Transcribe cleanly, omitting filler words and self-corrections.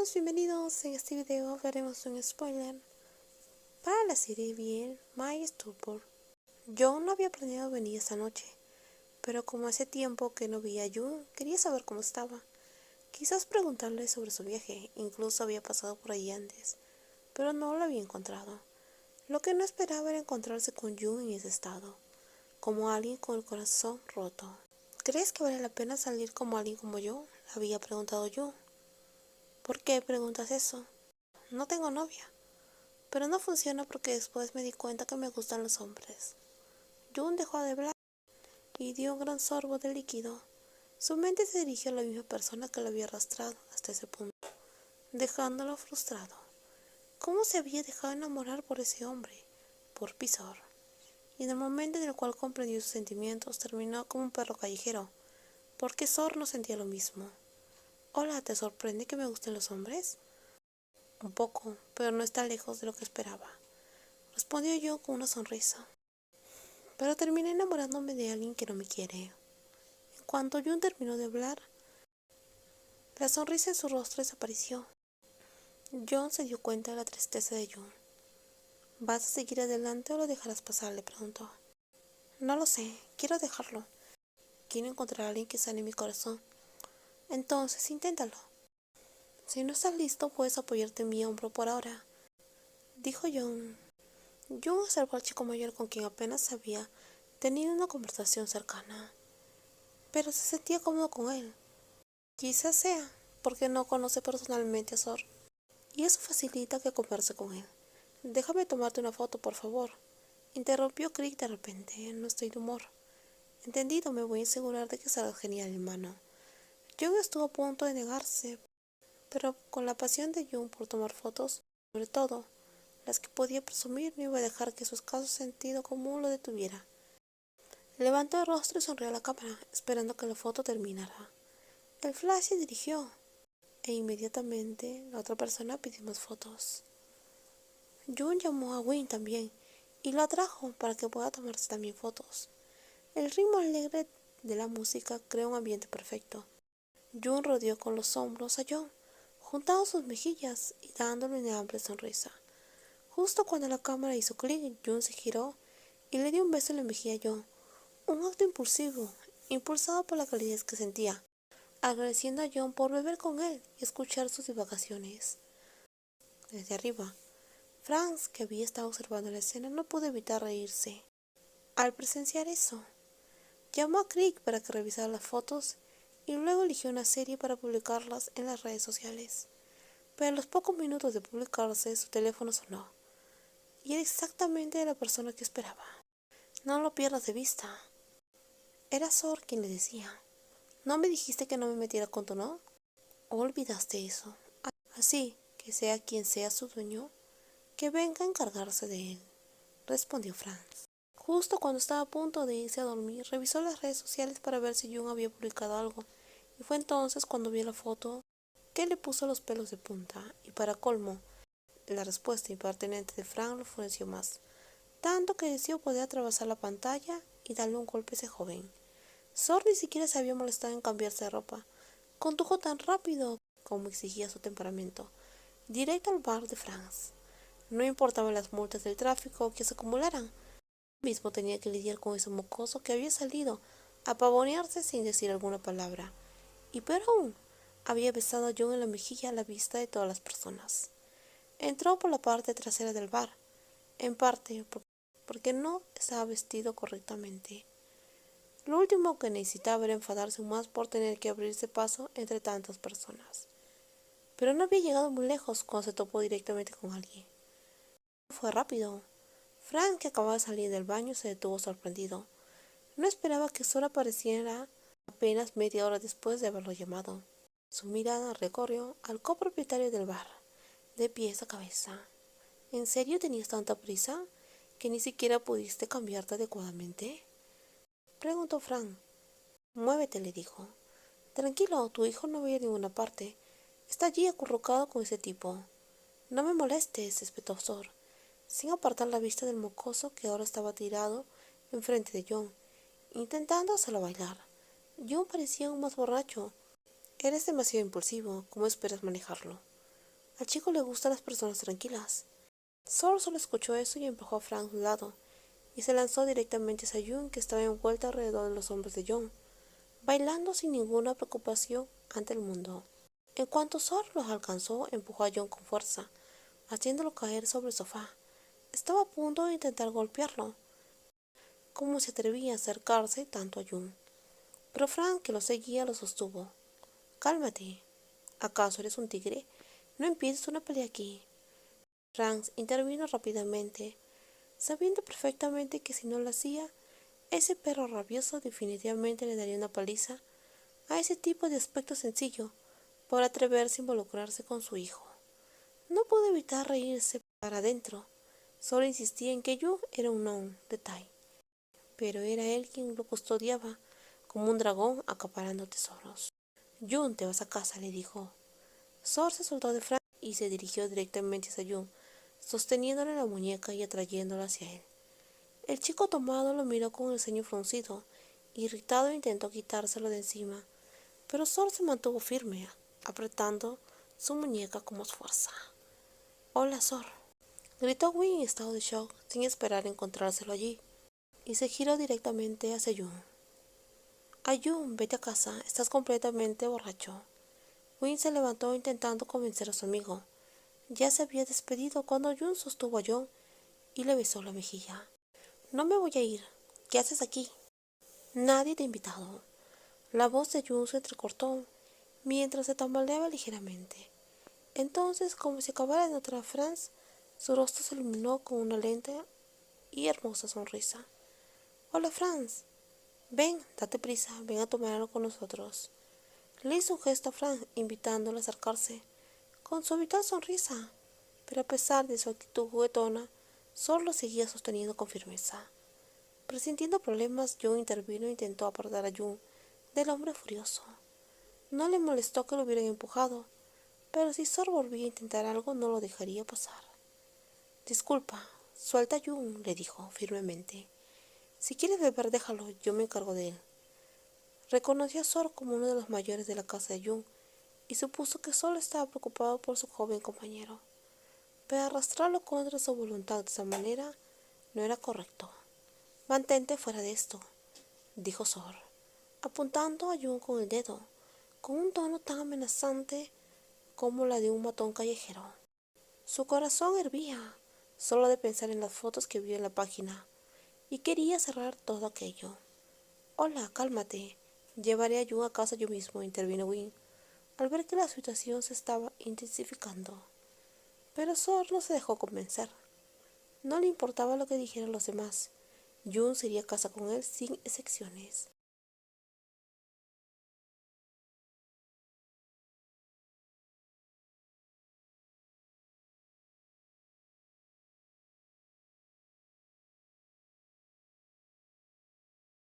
todos, bienvenidos. En este video veremos un spoiler para la serie Bien My Stupor. Yo no había planeado venir esta noche, pero como hace tiempo que no veía a Jun, quería saber cómo estaba. Quizás preguntarle sobre su viaje, incluso había pasado por ahí antes, pero no lo había encontrado. Lo que no esperaba era encontrarse con Jun en ese estado, como alguien con el corazón roto. ¿Crees que vale la pena salir como alguien como yo?, le había preguntado Jun. ¿Por qué preguntas eso? No tengo novia. Pero no funciona porque después me di cuenta que me gustan los hombres. Jun dejó de hablar y dio un gran sorbo de líquido. Su mente se dirigió a la misma persona que lo había arrastrado hasta ese punto, dejándolo frustrado. ¿Cómo se había dejado enamorar por ese hombre? Por Pisor. Y en el momento en el cual comprendió sus sentimientos, terminó como un perro callejero, porque Sor no sentía lo mismo. Hola, ¿te sorprende que me gusten los hombres? Un poco, pero no está lejos de lo que esperaba, respondió yo con una sonrisa. Pero terminé enamorándome de alguien que no me quiere. En cuanto Jun terminó de hablar, la sonrisa en su rostro desapareció. John se dio cuenta de la tristeza de Jun. ¿Vas a seguir adelante o lo dejarás pasar?, le preguntó. No lo sé, quiero dejarlo. Quiero encontrar a alguien que sane mi corazón. Entonces, inténtalo. Si no estás listo, puedes apoyarte en mi hombro por ahora, dijo Jun. Jun observó al chico mayor con quien apenas había tenido una conversación cercana, pero se sentía cómodo con él. Quizás sea porque no conoce personalmente a Sor, y eso facilita que converse con él. Déjame tomarte una foto, por favor, interrumpió Crick de repente. No estoy de humor. Entendido, me voy a asegurar de que salga genial, hermano. Jun estuvo a punto de negarse, pero con la pasión de Jun por tomar fotos, sobre todo las que podía presumir, no iba a dejar que su escaso sentido común lo detuviera. Levantó el rostro y sonrió a la cámara, esperando que la foto terminara. El flash se dirigió, e inmediatamente la otra persona pidió más fotos. Jun llamó a Win también, y lo atrajo para que pueda tomarse también fotos. El ritmo alegre de la música creó un ambiente perfecto. Jun rodeó con los hombros a John, juntando sus mejillas y dándole una amplia sonrisa. Justo cuando la cámara hizo clic, Jun se giró y le dio un beso en la mejilla a John. Un acto impulsivo, impulsado por la calidez que sentía, agradeciendo a John por beber con él y escuchar sus divagaciones. Desde arriba, Franz, que había estado observando la escena, no pudo evitar reírse. Al presenciar eso, llamó a Crick para que revisara las fotos y luego eligió una serie para publicarlas en las redes sociales. Pero a los pocos minutos de publicarse, su teléfono sonó, y era exactamente la persona que esperaba. No lo pierdas de vista. Era Sor quien le decía. ¿No me dijiste que no me metiera con tu no? ¿O olvidaste eso? Así que sea quien sea su dueño, que venga a encargarse de él, respondió Franz. Justo cuando estaba a punto de irse a dormir, revisó las redes sociales para ver si Jun había publicado algo, y fue entonces cuando vio la foto que le puso los pelos de punta, y para colmo, la respuesta impertinente de Franz lo enfureció más, tanto que deseó poder atravesar la pantalla y darle un golpe a ese joven. Sor ni siquiera se había molestado en cambiarse de ropa. Condujo tan rápido como exigía su temperamento, directo al bar de Franz. No importaban las multas del tráfico que se acumularan. Mismo tenía que lidiar con ese mocoso que había salido a pavonearse sin decir alguna palabra. Y peor aún, había besado a John en la mejilla a la vista de todas las personas. Entró por la parte trasera del bar, en parte porque no estaba vestido correctamente. Lo último que necesitaba era enfadarse más por tener que abrirse paso entre tantas personas. Pero no había llegado muy lejos cuando se topó directamente con alguien. Fue rápido. Frank, que acababa de salir del baño, se detuvo sorprendido. No esperaba que Sor apareciera apenas media hora después de haberlo llamado. Su mirada recorrió al copropietario del bar, de pies a cabeza. ¿En serio tenías tanta prisa que ni siquiera pudiste cambiarte adecuadamente?, preguntó Frank. Muévete, le dijo. Tranquilo, tu hijo no va a ir a ninguna parte. Está allí acurrucado con ese tipo. No me molestes, espetó Sor, sin apartar la vista del mocoso que ahora estaba tirado enfrente de John, intentando hacerlo bailar. John parecía aún más borracho. Eres demasiado impulsivo. ¿Cómo esperas manejarlo?, Al chico le gustan las personas tranquilas. Sor solo escuchó eso y empujó a Frank a un lado, y se lanzó directamente hacia June, que estaba envuelta alrededor de los hombros de John, bailando sin ninguna preocupación ante el mundo. En cuanto Sor los alcanzó, empujó a John con fuerza, haciéndolo caer sobre el sofá. Estaba a punto de intentar golpearlo. ¿Cómo se atrevía a acercarse tanto a June? Pero Frank, que lo seguía, lo sostuvo. Cálmate. ¿Acaso eres un tigre? No empieces una pelea aquí. Frank intervino rápidamente, sabiendo perfectamente que si no lo hacía, ese perro rabioso definitivamente le daría una paliza a ese tipo de aspecto sencillo por atreverse a involucrarse con su hijo. No pudo evitar reírse para adentro. Solo insistía en que Yu era un non de Tai, pero era él quien lo custodiaba como un dragón acaparando tesoros. Jun, te vas a casa, le dijo. Sor se soltó de Frank y se dirigió directamente hacia Jun, sosteniéndole la muñeca y atrayéndola hacia él. El chico tomado lo miró con el ceño fruncido. Irritado intentó quitárselo de encima, pero Sor se mantuvo firme, apretando su muñeca con más fuerza. Hola, Sor, gritó Win en estado de shock, sin esperar encontrárselo allí, y se giró directamente hacia Jun. Ayun, vete a casa, estás completamente borracho. Win se levantó intentando convencer a su amigo. Ya se había despedido cuando Jun sostuvo a John y le besó la mejilla. No me voy a ir. ¿Qué haces aquí? Nadie te ha invitado. La voz de Jun se entrecortó mientras se tambaleaba ligeramente. Entonces, como si acabara de notar a Franz, su rostro se iluminó con una lenta y hermosa sonrisa. Hola, Franz. Ven, date prisa, ven a tomar algo con nosotros. Le hizo un gesto a Franz, invitándolo a acercarse, con su habitual sonrisa, pero a pesar de su actitud juguetona, solo lo seguía sosteniendo con firmeza. Presintiendo problemas, Jun intervino e intentó apartar a Jun del hombre furioso. No le molestó que lo hubieran empujado, pero si Sor volvía a intentar algo, no lo dejaría pasar. Disculpa, suelta a Jun, le dijo firmemente. Si quieres beber, déjalo, yo me encargo de él. Reconoció a Sor como uno de los mayores de la casa de Jun y supuso que solo estaba preocupado por su joven compañero. Pero arrastrarlo contra su voluntad de esa manera no era correcto. Mantente fuera de esto, dijo Sor, apuntando a Jun con el dedo, con un tono tan amenazante como la de un matón callejero. Su corazón hervía solo de pensar en las fotos que vio en la página y quería cerrar todo aquello. Hola, cálmate. Llevaré a Jun a casa yo mismo, intervino Win, al ver que la situación se estaba intensificando. Pero Sor no se dejó convencer. No le importaba lo que dijeran los demás. Jun se iría a casa con él sin excepciones.